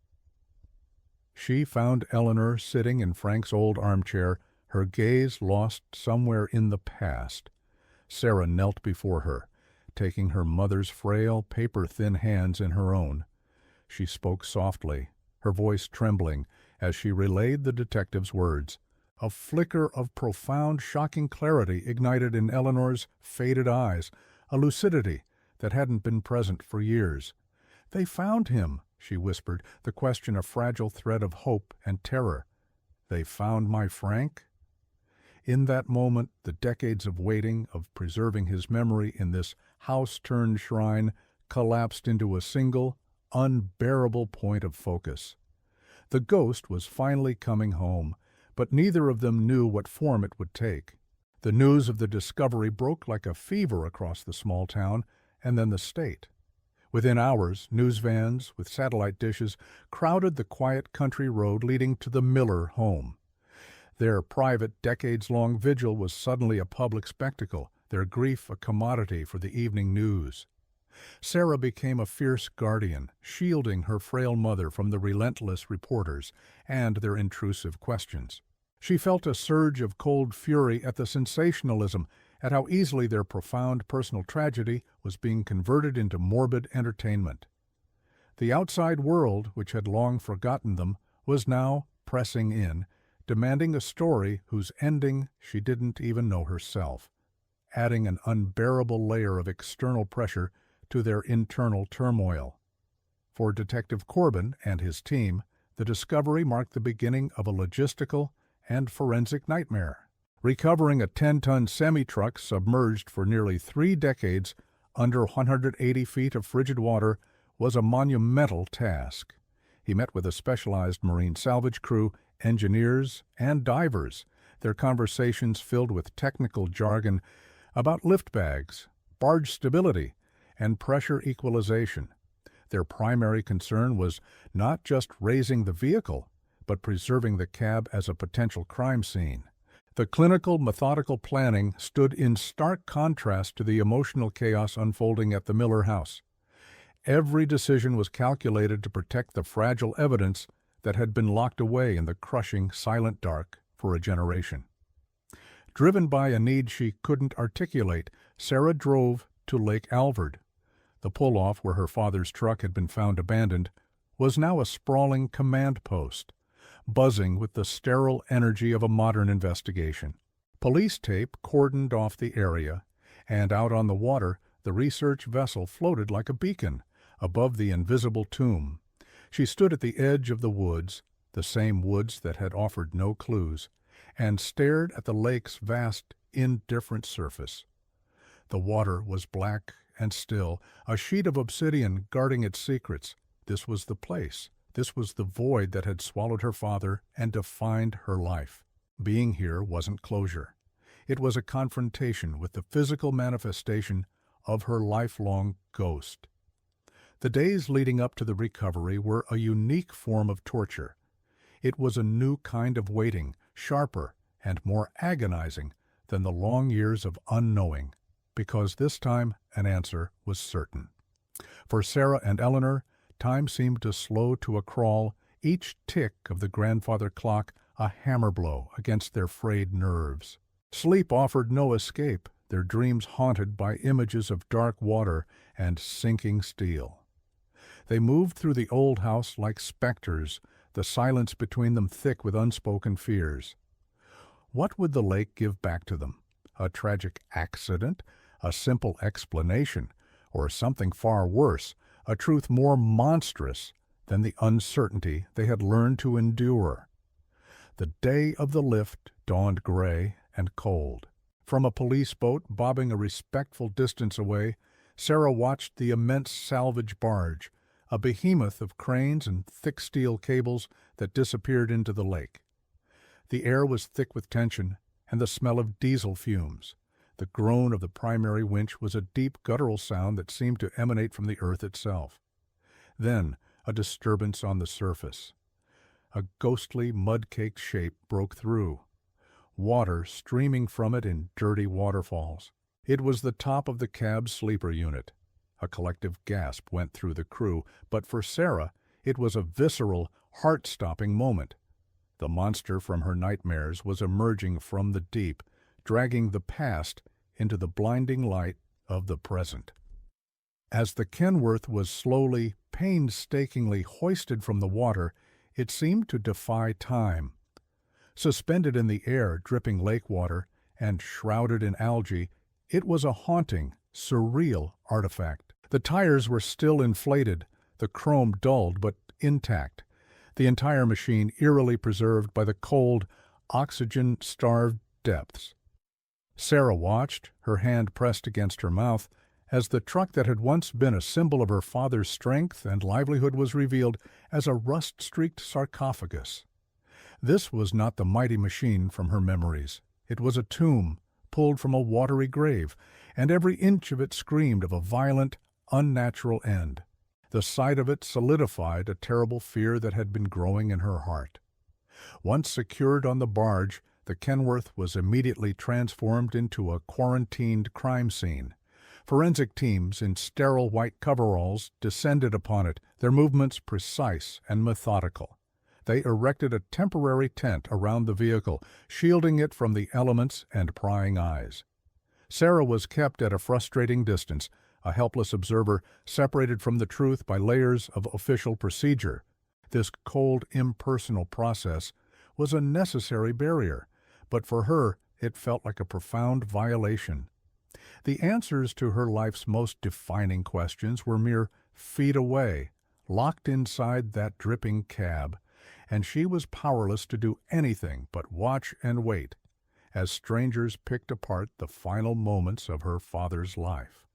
She found Eleanor sitting in Frank's old armchair, her gaze lost somewhere in the past. Sarah knelt before her, taking her mother's frail, paper-thin hands in her own. She spoke softly, her voice trembling as she relayed the detective's words. A flicker of profound, shocking clarity ignited in Eleanor's faded eyes, a lucidity that hadn't been present for years. "They found him," she whispered, the question a fragile thread of hope and terror. "They found my Frank?" In that moment, the decades of waiting, of preserving his memory in this house-turned shrine, collapsed into a single, unbearable point of focus. The ghost was finally coming home, but neither of them knew what form it would take. The news of the discovery broke like a fever across the small town, and then the state. Within hours, news vans with satellite dishes crowded the quiet country road leading to the Miller home. Their private, decades-long vigil was suddenly a public spectacle, their grief a commodity for the evening news. Sarah became a fierce guardian, shielding her frail mother from the relentless reporters and their intrusive questions. She felt a surge of cold fury at the sensationalism, at how easily their profound personal tragedy was being converted into morbid entertainment. The outside world, which had long forgotten them, was now pressing in, demanding a story whose ending she didn't even know herself, adding an unbearable layer of external pressure to their internal turmoil. For Detective Corbin and his team, the discovery marked the beginning of a logistical and forensic nightmare. Recovering a 10-ton semi-truck submerged for nearly 3 decades under 180 feet of frigid water was a monumental task. He met with a specialized marine salvage crew, engineers, and divers, their conversations filled with technical jargon about lift bags, barge stability, and pressure equalization. Their primary concern was not just raising the vehicle, but preserving the cab as a potential crime scene. The clinical, methodical planning stood in stark contrast to the emotional chaos unfolding at the Miller house. Every decision was calculated to protect the fragile evidence that had been locked away in the crushing, silent dark for a generation. Driven by a need she couldn't articulate, Sarah drove to Lake Alvord. The pull-off where her father's truck had been found abandoned was now a sprawling command post, buzzing with the sterile energy of a modern investigation. Police tape cordoned off the area, and out on the water the research vessel floated like a beacon above the invisible tomb. She stood at the edge of the woods, the same woods that had offered no clues, and stared at the lake's vast, indifferent surface. The water was black and still, a sheet of obsidian guarding its secrets. This was the place. This was the void that had swallowed her father and defined her life. Being here wasn't closure. It was a confrontation with the physical manifestation of her lifelong ghost. The days leading up to the recovery were a unique form of torture. It was a new kind of waiting, sharper and more agonizing than the long years of unknowing, because this time an answer was certain. For Sarah and Eleanor, time seemed to slow to a crawl each tick of the grandfather clock a hammer blow against their frayed nerves. Sleep offered no escape, their dreams haunted by images of dark water and sinking steel. They moved through the old house like specters, the silence between them thick with unspoken fears. What would the lake give back to them? A tragic accident? A simple explanation? Or something far worse, a truth more monstrous than the uncertainty they had learned to endure? The day of the lift dawned gray and cold. From a police boat bobbing a respectful distance away, Sarah watched the immense salvage barge, a behemoth of cranes and thick steel cables that disappeared into the lake. The air was thick with tension and the smell of diesel fumes. The groan of the primary winch was a deep guttural sound that seemed to emanate from the earth itself. Then a disturbance on the surface. A ghostly mud-caked shape broke through, water streaming from it in dirty waterfalls. It was the top of the cab's sleeper unit. A collective gasp went through the crew, but for Sarah it was a visceral, heart-stopping moment. The monster from her nightmares was emerging from the deep, dragging the past into the blinding light of the present. As the Kenworth was slowly, painstakingly hoisted from the water, it seemed to defy time. Suspended in the air, dripping lake water, and shrouded in algae, it was a haunting, surreal artifact. The tires were still inflated, the chrome dulled but intact, the entire machine eerily preserved by the cold, oxygen-starved depths. Sarah watched, her hand pressed against her mouth, as the truck that had once been a symbol of her father's strength and livelihood was revealed as a rust-streaked sarcophagus. This was not the mighty machine from her memories. It was a tomb, pulled from a watery grave, and every inch of it screamed of a violent, unnatural end. The sight of it solidified a terrible fear that had been growing in her heart. Once secured on the barge, the Kenworth was immediately transformed into a quarantined crime scene. Forensic teams in sterile white coveralls descended upon it, their movements precise and methodical. They erected a temporary tent around the vehicle, shielding it from the elements and prying eyes. Sarah was kept at a frustrating distance, a helpless observer separated from the truth by layers of official procedure. This cold, impersonal process was a necessary barrier, but for her it felt like a profound violation. The answers to her life's most defining questions were mere feet away, locked inside that dripping cab, and she was powerless to do anything but watch and wait as strangers picked apart the final moments of her father's life.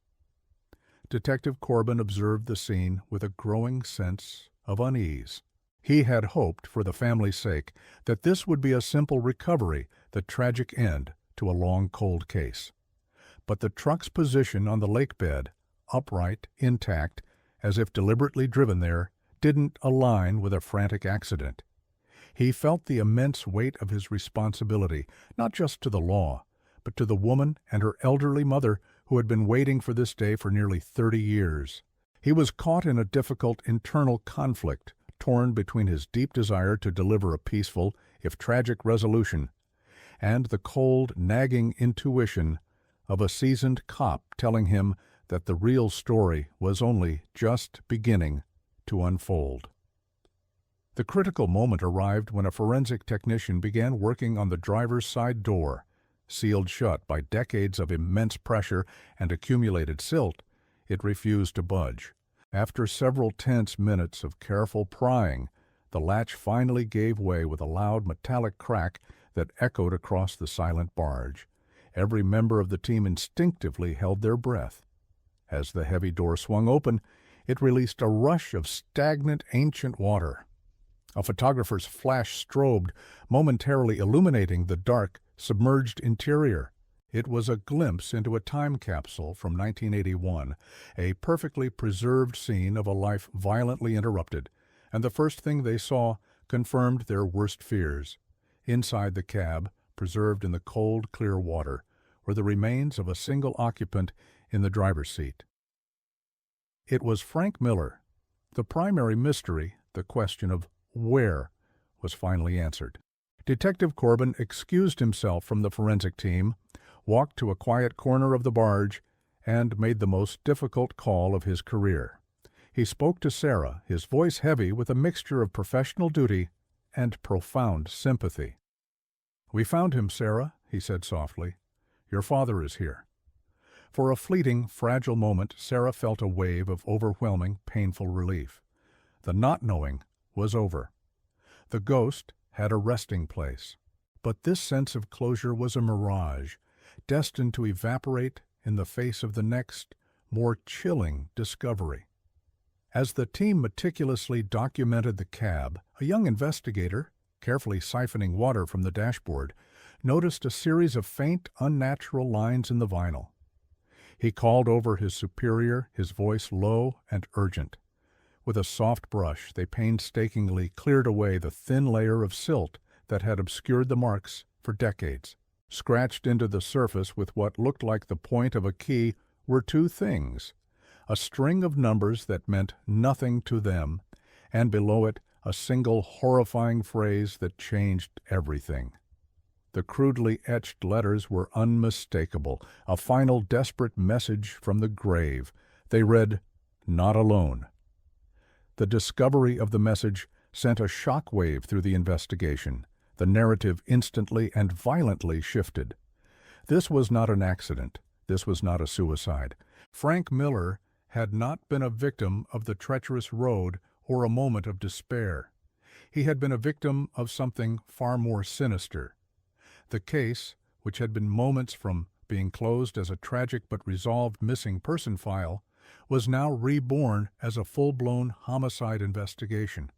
Detective Corbin observed the scene with a growing sense of unease. He had hoped, for the family's sake, that this would be a simple recovery, the tragic end to a long, cold case. But the truck's position on the lake bed, upright, intact, as if deliberately driven there, didn't align with a frantic accident. He felt the immense weight of his responsibility, not just to the law, but to the woman and her elderly mother who had been waiting for this day for nearly 30 years. He was caught in a difficult internal conflict, torn between his deep desire to deliver a peaceful, if tragic, resolution, and the cold, nagging intuition of a seasoned cop telling him that the real story was only just beginning to unfold. The critical moment arrived when a forensic technician began working on the driver's side door. Sealed shut by decades of immense pressure and accumulated silt, it refused to budge. After several tense minutes of careful prying, the latch finally gave way with a loud metallic crack that echoed across the silent barge. Every member of the team instinctively held their breath. As the heavy door swung open, it released a rush of stagnant ancient water. A photographer's flash strobed, momentarily illuminating the dark, submerged interior. It was a glimpse into a time capsule from 1981, a perfectly preserved scene of a life violently interrupted, and the first thing they saw confirmed their worst fears. Inside the cab, preserved in the cold, clear water, were the remains of a single occupant in the driver's seat. It was Frank Miller. The primary mystery, the question of where was finally answered. Detective Corbin excused himself from the forensic team, walked to a quiet corner of the barge, and made the most difficult call of his career. He spoke to Sarah, his voice heavy with a mixture of professional duty and profound sympathy. "We found him, Sarah," he said softly. "Your father is here." For a fleeting, fragile moment, Sarah felt a wave of overwhelming, painful relief. The not knowing was over. The ghost had a resting place. But this sense of closure was a mirage, destined to evaporate in the face of the next, more chilling discovery. As the team meticulously documented the cab, a young investigator, carefully siphoning water from the dashboard, noticed a series of faint, unnatural lines in the vinyl. He called over his superior, his voice low and urgent. With a soft brush, they painstakingly cleared away the thin layer of silt that had obscured the marks for decades. Scratched into the surface with what looked like the point of a key were two things: a string of numbers that meant nothing to them, and below it a single horrifying phrase that changed everything. The crudely etched letters were unmistakable, a final desperate message from the grave. They read, "Not alone." The discovery of the message sent a shock wave through the investigation. The narrative instantly and violently shifted. This was not an accident. This was not a suicide. Frank Miller had not been a victim of the treacherous road or a moment of despair. He had been a victim of something far more sinister. The case, which had been moments from being closed as a tragic but resolved missing person file, was now reborn as a full-blown homicide investigation.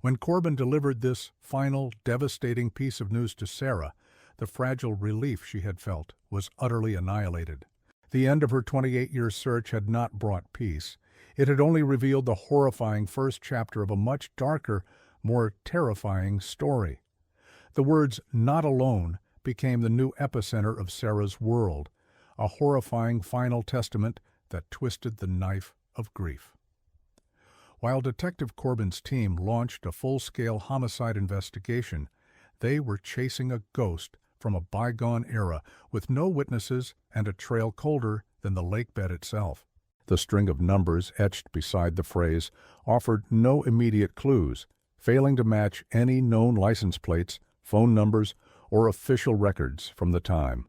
When Corbin delivered this final, devastating piece of news to Sarah, the fragile relief she had felt was utterly annihilated. The end of her 28-year search had not brought peace. It had only revealed the horrifying first chapter of a much darker, more terrifying story. The words "not alone" became the new epicenter of Sarah's world, a horrifying final testament that twisted the knife of grief. While Detective Corbin's team launched a full-scale homicide investigation, they were chasing a ghost from a bygone era with no witnesses and a trail colder than the lake bed itself. The string of numbers etched beside the phrase offered no immediate clues, failing to match any known license plates, phone numbers, or official records from the time.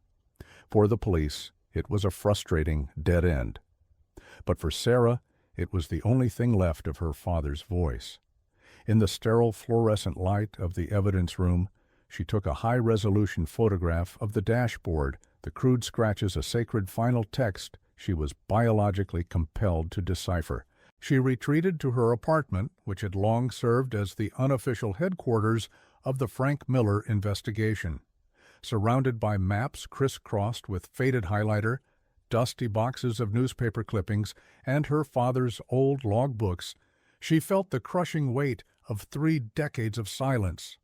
For the police, it was a frustrating dead end. But for Sarah, it was the only thing left of her father's voice. In the sterile fluorescent light of the evidence room, she took a high-resolution photograph of the dashboard, the crude scratches a sacred final text she was biologically compelled to decipher. She retreated to her apartment, which had long served as the unofficial headquarters of the Frank Miller investigation. Surrounded by maps crisscrossed with faded highlighter, dusty boxes of newspaper clippings, and her father's old logbooks, she felt the crushing weight of 3 decades of silence.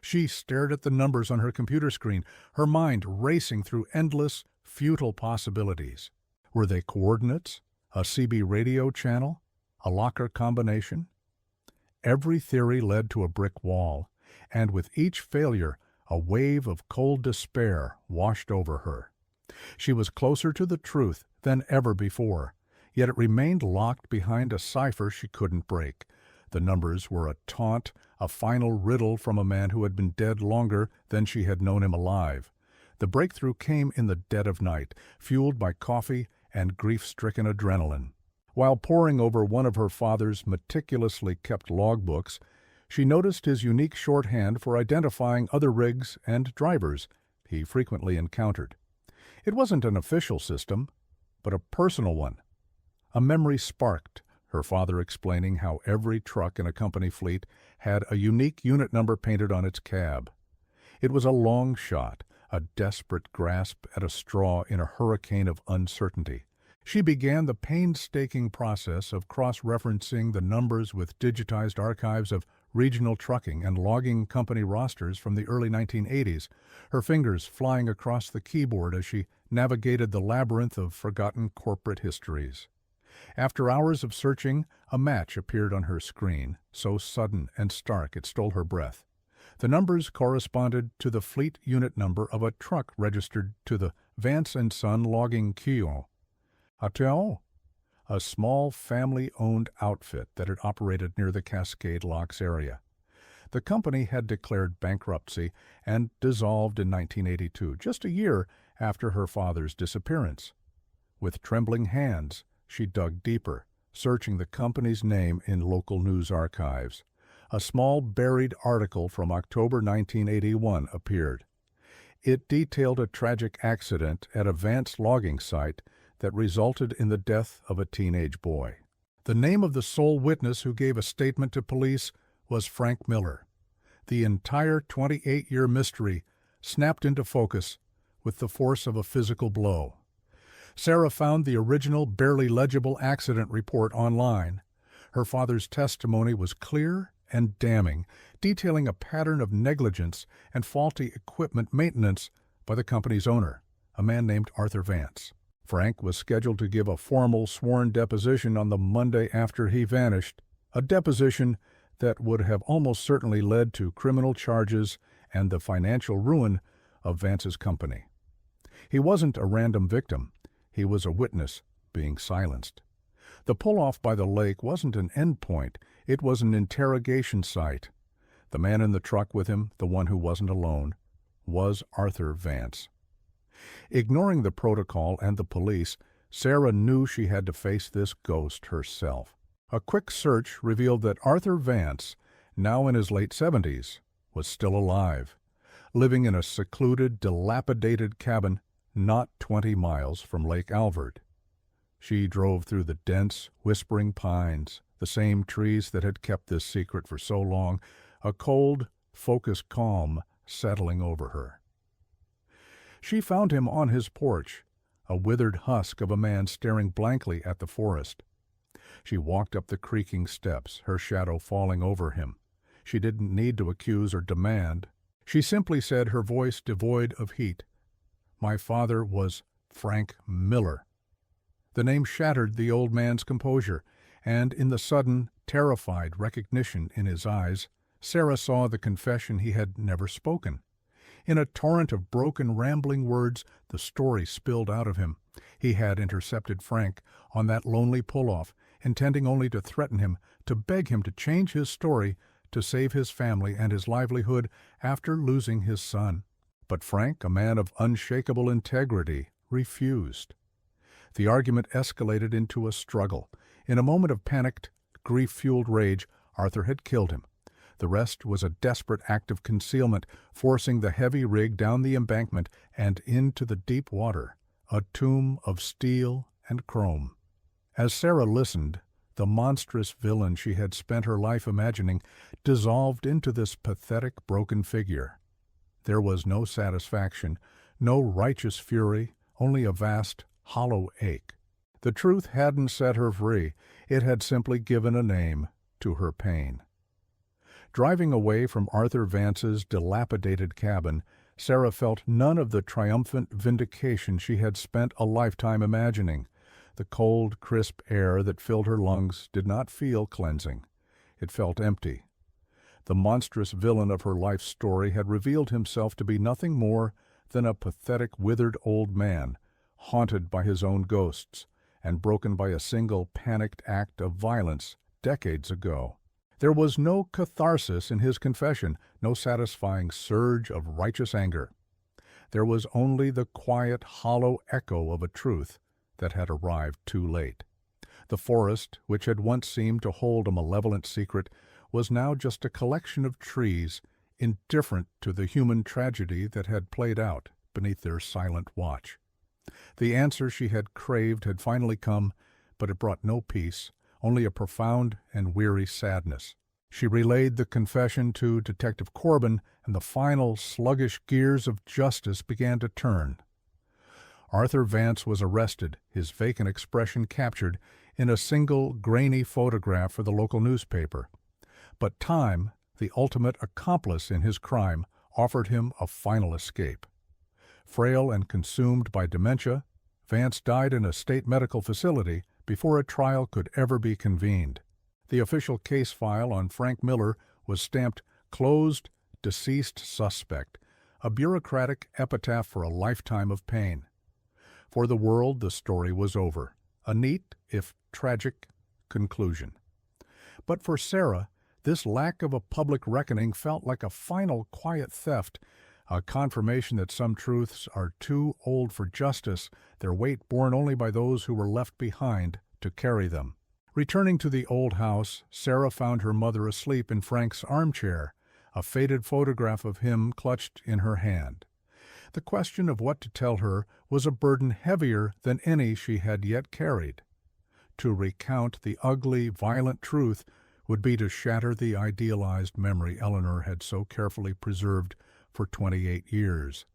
She stared at the numbers on her computer screen, her mind racing through endless, futile possibilities. Were they coordinates? A CB radio channel? A locker combination? Every theory led to a brick wall, and with each failure, a wave of cold despair washed over her. She was closer to the truth than ever before, yet it remained locked behind a cipher she couldn't break. The numbers were a taunt, a final riddle from a man who had been dead longer than she had known him alive. The breakthrough came in the dead of night, fueled by coffee and grief-stricken adrenaline. While poring over one of her father's meticulously kept logbooks, she noticed his unique shorthand for identifying other rigs and drivers he frequently encountered. It wasn't an official system, but a personal one. A memory sparked, her father explaining how every truck in a company fleet had a unique unit number painted on its cab. It was a long shot, a desperate grasp at a straw in a hurricane of uncertainty. She began the painstaking process of cross-referencing the numbers with digitized archives of regional trucking and logging company rosters from the early 1980s, her fingers flying across the keyboard as she navigated the labyrinth of forgotten corporate histories. After hours of searching, a match appeared on her screen, so sudden and stark it stole her breath. The numbers corresponded to the fleet unit number of a truck registered to the Vance & Son Logging Co. A small family-owned outfit that had operated near the Cascade Locks area. The company had declared bankruptcy and dissolved in 1982, just a year after her father's disappearance. With trembling hands, she dug deeper, searching the company's name in local news archives. A small buried article from October 1981 appeared. It detailed a tragic accident at a Vance logging site that resulted in the death of a teenage boy. The name of the sole witness who gave a statement to police was Frank Miller. The entire 28-year mystery snapped into focus with the force of a physical blow. Sarah found the original, barely legible accident report online. Her father's testimony was clear and damning, detailing a pattern of negligence and faulty equipment maintenance by the company's owner, a man named Arthur Vance. Frank was scheduled to give a formal sworn deposition on the Monday after he vanished, a deposition that would have almost certainly led to criminal charges and the financial ruin of Vance's company. He wasn't a random victim. He was a witness being silenced. The pull-off by the lake wasn't an endpoint. It was an interrogation site. The man in the truck with him, the one who wasn't alone, was Arthur Vance. Ignoring the protocol and the police, Sarah knew she had to face this ghost herself. A quick search revealed that Arthur Vance, now in his late 70s, was still alive, living in a secluded, dilapidated cabin not 20 miles from Lake Alvord. She drove through the dense, whispering pines, the same trees that had kept this secret for so long, a cold, focused calm settling over her. She found him on his porch, a withered husk of a man staring blankly at the forest. She walked up the creaking steps, her shadow falling over him. She didn't need to accuse or demand. She simply said, her voice devoid of heat, "My father was Frank Miller." The name shattered the old man's composure, and in the sudden, terrified recognition in his eyes, Sarah saw the confession he had never spoken. In a torrent of broken, rambling words, the story spilled out of him. He had intercepted Frank on that lonely pull-off, intending only to threaten him, to beg him to change his story, to save his family and his livelihood after losing his son. But Frank, a man of unshakable integrity, refused. The argument escalated into a struggle. In a moment of panicked, grief-fueled rage, Arthur had killed him. The rest was a desperate act of concealment, forcing the heavy rig down the embankment and into the deep water, a tomb of steel and chrome. As Sarah listened, the monstrous villain she had spent her life imagining dissolved into this pathetic, broken figure. There was no satisfaction, no righteous fury, only a vast, hollow ache. The truth hadn't set her free. It had simply given a name to her pain. Driving away from Arthur Vance's dilapidated cabin, Sarah felt none of the triumphant vindication she had spent a lifetime imagining. The cold, crisp air that filled her lungs did not feel cleansing. It felt empty. The monstrous villain of her life's story had revealed himself to be nothing more than a pathetic, withered old man, haunted by his own ghosts, and broken by a single panicked act of violence decades ago. There was no catharsis in his confession, no satisfying surge of righteous anger. There was only the quiet, hollow echo of a truth that had arrived too late. The forest, which had once seemed to hold a malevolent secret, was now just a collection of trees, indifferent to the human tragedy that had played out beneath their silent watch. The answer she had craved had finally come, but it brought no peace, only a profound and weary sadness. She relayed the confession to Detective Corbin, and the final sluggish gears of justice began to turn. Arthur Vance was arrested, his vacant expression captured in a single grainy photograph for the local newspaper. But time, the ultimate accomplice in his crime, offered him a final escape. Frail and consumed by dementia, Vance died in a state medical facility before a trial could ever be convened. The official case file on Frank Miller was stamped "Closed, Deceased Suspect," a bureaucratic epitaph for a lifetime of pain. For the world, the story was over, a neat, if tragic, conclusion. But for Sarah, this lack of a public reckoning felt like a final quiet theft, a confirmation that some truths are too old for justice, their weight borne only by those who were left behind to carry them. Returning to the old house, Sarah found her mother asleep in Frank's armchair, a faded photograph of him clutched in her hand. The question of what to tell her was a burden heavier than any she had yet carried. To recount the ugly, violent truth would be to shatter the idealized memory Eleanor had so carefully preserved for 28 years.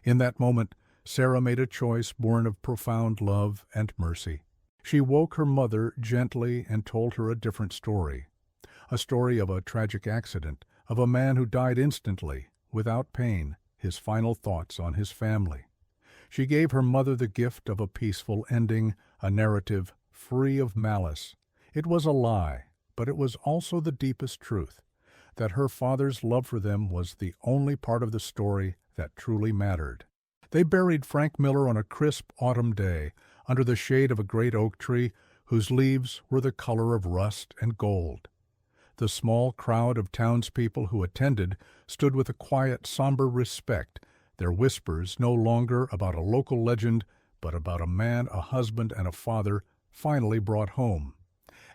In that moment, Sarah made a choice born of profound love and mercy. She woke her mother gently and told her a different story. A story of a tragic accident, of a man who died instantly, without pain, his final thoughts on his family. She gave her mother the gift of a peaceful ending, a narrative free of malice. It was a lie, but it was also the deepest truth, that her father's love for them was the only part of the story that truly mattered. They buried Frank Miller on a crisp autumn day, under the shade of a great oak tree whose leaves were the color of rust and gold. The small crowd of townspeople who attended stood with a quiet, somber respect, their whispers no longer about a local legend, but about a man, a husband, and a father finally brought home.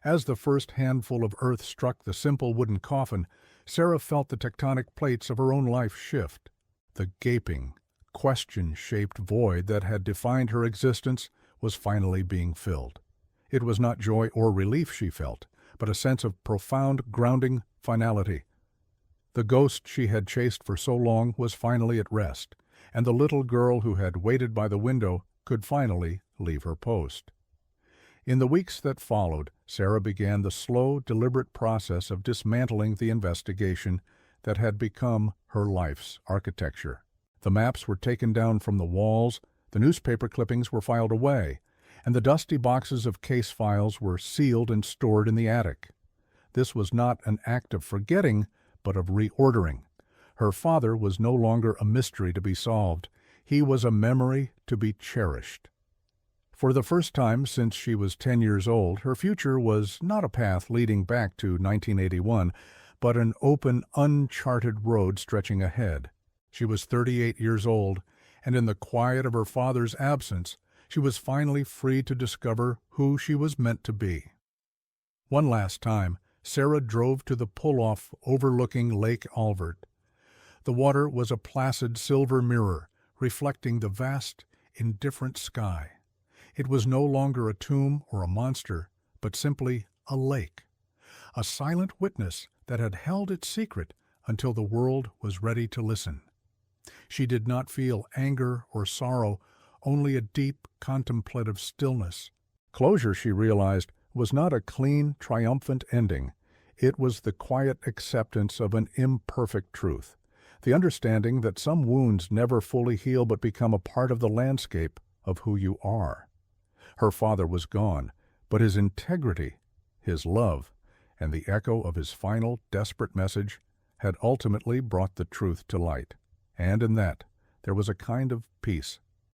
As the first handful of earth struck the simple wooden coffin, Sarah felt the tectonic plates of her own life shift. The gaping, question-shaped void that had defined her existence was finally being filled. It was not joy or relief she felt, but a sense of profound, grounding finality. The ghost she had chased for so long was finally at rest, and the little girl who had waited by the window could finally leave her post. In the weeks that followed, Sarah began the slow, deliberate process of dismantling the investigation that had become her life's architecture. The maps were taken down from the walls, the newspaper clippings were filed away, and the dusty boxes of case files were sealed and stored in the attic. This was not an act of forgetting, but of reordering. Her father was no longer a mystery to be solved. He was a memory to be cherished. For the first time since she was 10 years old, her future was not a path leading back to 1981, but an open, uncharted road stretching ahead. She was 38 years old, and in the quiet of her father's absence, she was finally free to discover who she was meant to be. One last time, Sarah drove to the pull-off overlooking Lake Alvord. The water was a placid silver mirror, reflecting the vast, indifferent sky. It was no longer a tomb or a monster, but simply a lake, a silent witness that had held its secret until the world was ready to listen. She did not feel anger or sorrow, only a deep, contemplative stillness. Closure, she realized, was not a clean, triumphant ending. It was the quiet acceptance of an imperfect truth, the understanding that some wounds never fully heal but become a part of the landscape of who you are. Her father was gone, but his integrity, his love, and the echo of his final, desperate message had ultimately brought the truth to light. And in that, there was a kind of peace